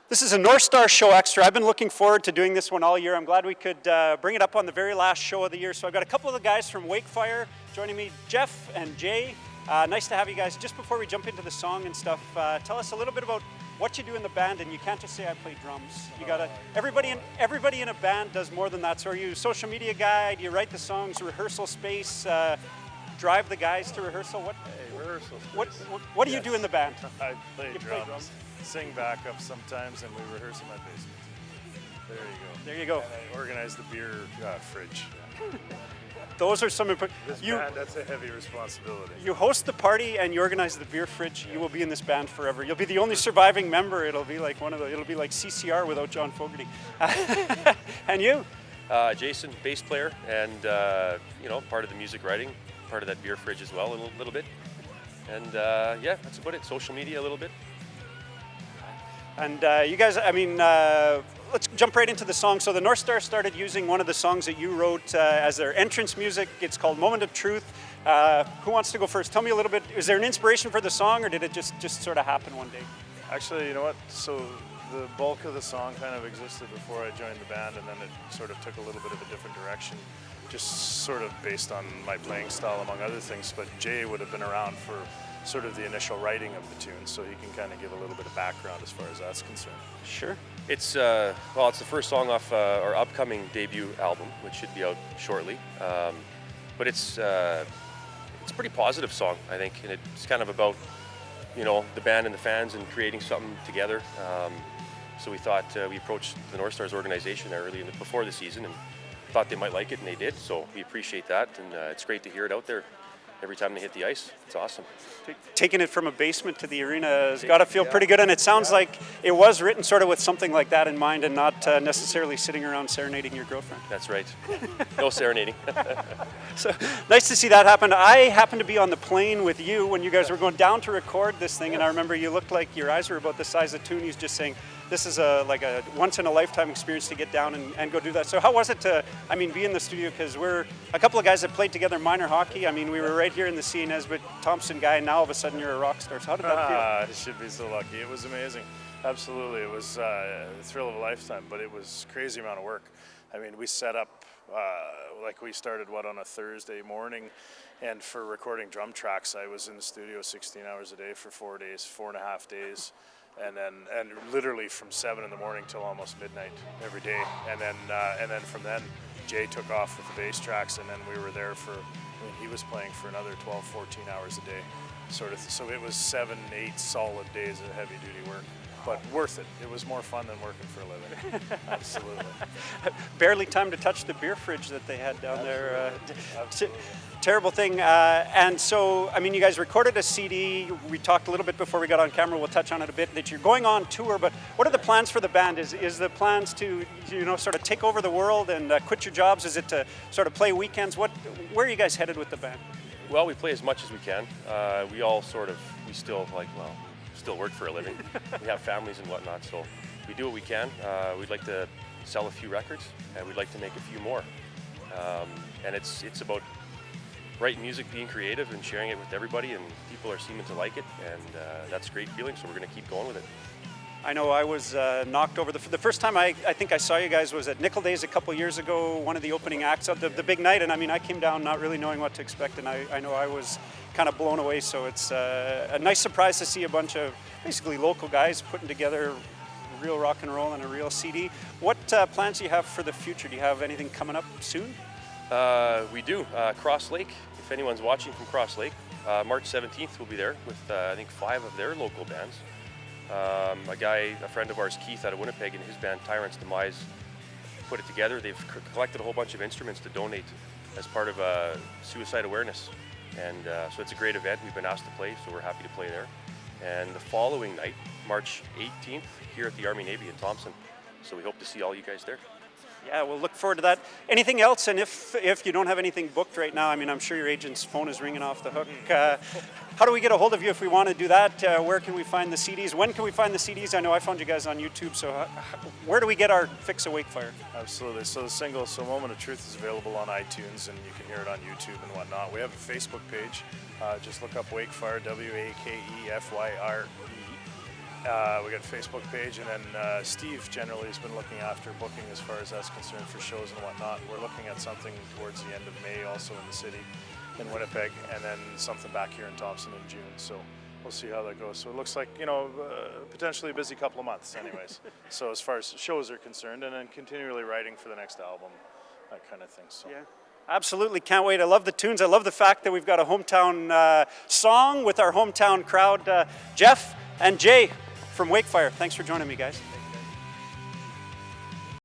This is a North Star Show Extra. I've been looking forward to doing this one all year. I'm glad we could bring it up on the very last show of the year. So I've got a couple of the guys from Wakefyre joining me, Jeff and Jay. Nice to have you guys. Just before we jump into the song and stuff, tell us a little bit about what you do in the band. And you can't just say I play drums. You gotta. Everybody in a band does more than that. So are you a social media guy? Do you write the songs? Rehearsal space? Drive the guys to rehearsal? Rehearsal space. What do you do in the band? I play drums. Sing backup sometimes, and we rehearse in my basement. There you go. There you go. And I organize the beer fridge. Those are some. Band, that's a heavy responsibility. You host the party and you organize the beer fridge. Yeah. You will be in this band forever. You'll be the only surviving member. It'll be like It'll be like CCR without John Fogerty. And you? Jason, bass player, and part of the music writing, part of that beer fridge as well, a little bit. And yeah, that's about it. Social media a little bit. And you guys, let's jump right into the song. So the North Star started using one of the songs that you wrote as their entrance music. It's called Moment of Truth. Who wants to go first? Tell me a little bit. Is there an inspiration for the song, or did it just sort of happen one day? Actually, you know what? So the bulk of the song kind of existed before I joined the band, and then it sort of took a little bit of a different direction, just sort of based on my playing style, among other things. But Jay would have been around for sort of the initial writing of the tune, so he can kind of give a little bit of background as far as that's concerned. Sure. It's it's the first song off our upcoming debut album, which should be out shortly. But it's a pretty positive song, I think, and it's kind of about the band and the fans and creating something together. So we thought we approached the North Stars organization there before the season and thought they might like it, and they did. So we appreciate that, and it's great to hear it out there every time they hit the ice. It's awesome. Taking it from a basement to the arena has got to feel pretty good, and it sounds like it was written sort of with something like that in mind, and not necessarily sitting around serenading your girlfriend. That's right. No serenading. So nice to see that happen. I happened to be on the plane with you when you guys were going down to record this thing, and I remember you looked like your eyes were about the size of Toonie's, just saying, this is a once-in-a-lifetime experience to get down and go do that. So how was it to, be in the studio? Because we're a couple of guys that played together minor hockey. We were right here in the C. Nesbitt Thompson guy, and now all of a sudden you're a rock star. So how did that feel? It should be so lucky. It was amazing. Absolutely. It was the thrill of a lifetime, but it was a crazy amount of work. We set up, we started on a Thursday morning, and for recording drum tracks, I was in the studio 16 hours a day for 4 days, 4.5 days. And literally from 7 in the morning till almost midnight every day, and then from then Jay took off with the bass tracks, and then we were there for, he was playing for another 12, 14 hours a day, sort of. So it was 7, 8 solid days of heavy duty work, but worth it. It was more fun than working for a living. Absolutely. Barely time to touch the beer fridge that they had down there. Terrible thing. And so, you guys recorded a CD. We talked a little bit before we got on camera. We'll touch on it a bit, that you're going on tour, but what are the plans for the band? Is the plans to, sort of take over the world and quit your jobs? Is it to sort of play weekends? Where are you guys headed with the band? Well, we play as much as we can. We still work for a living. We have families and whatnot, so we do what we can. We'd like to sell a few records, and we'd like to make a few more. And it's about writing music, being creative, and sharing it with everybody, and people are seeming to like it, and that's a great feeling, so we're going to keep going with it. I know I was knocked over. The first time I think I saw you guys was at Nickel Days a couple years ago, one of the opening acts of the big night, and I came down not really knowing what to expect, and I know I was kind of blown away, so it's a nice surprise to see a bunch of basically local guys putting together real rock and roll and a real CD. What plans do you have for the future? Do you have anything coming up soon? We do. Cross Lake, if anyone's watching from Cross Lake, March 17th we'll be there with I think 5 of their local bands. A friend of ours, Keith, out of Winnipeg, and his band Tyrant's Demise put it together. They've collected a whole bunch of instruments to donate as part of suicide awareness, and so it's a great event. We've been asked to play, so we're happy to play there. And the following night, March 18th, here at the Army Navy in Thompson. So we hope to see all you guys there. Yeah, we'll look forward to that. Anything else? And if you don't have anything booked right now, I'm sure your agent's phone is ringing off the hook. How do we get a hold of you if we want to do that? Where can we find the CDs? When can we find the CDs? I know I found you guys on YouTube, so where do we get our fix of Wakefyre? Absolutely. So the single, Moment of Truth, is available on iTunes, and you can hear it on YouTube and whatnot. We have a Facebook page. Just look up Wakefyre, Wakefyre. We got a Facebook page, and then Steve generally has been looking after booking as far as that's concerned for shows and whatnot. We're looking at something towards the end of May also in the city, in Winnipeg, and then something back here in Thompson in June. So we'll see how that goes. So it looks like, potentially a busy couple of months anyways. So as far as shows are concerned, and then continually writing for the next album, that kind of thing. So. Yeah. Absolutely, can't wait. I love the tunes. I love the fact that we've got a hometown song with our hometown crowd. Jeff and Jay from Wakefyre, thanks for joining me, guys.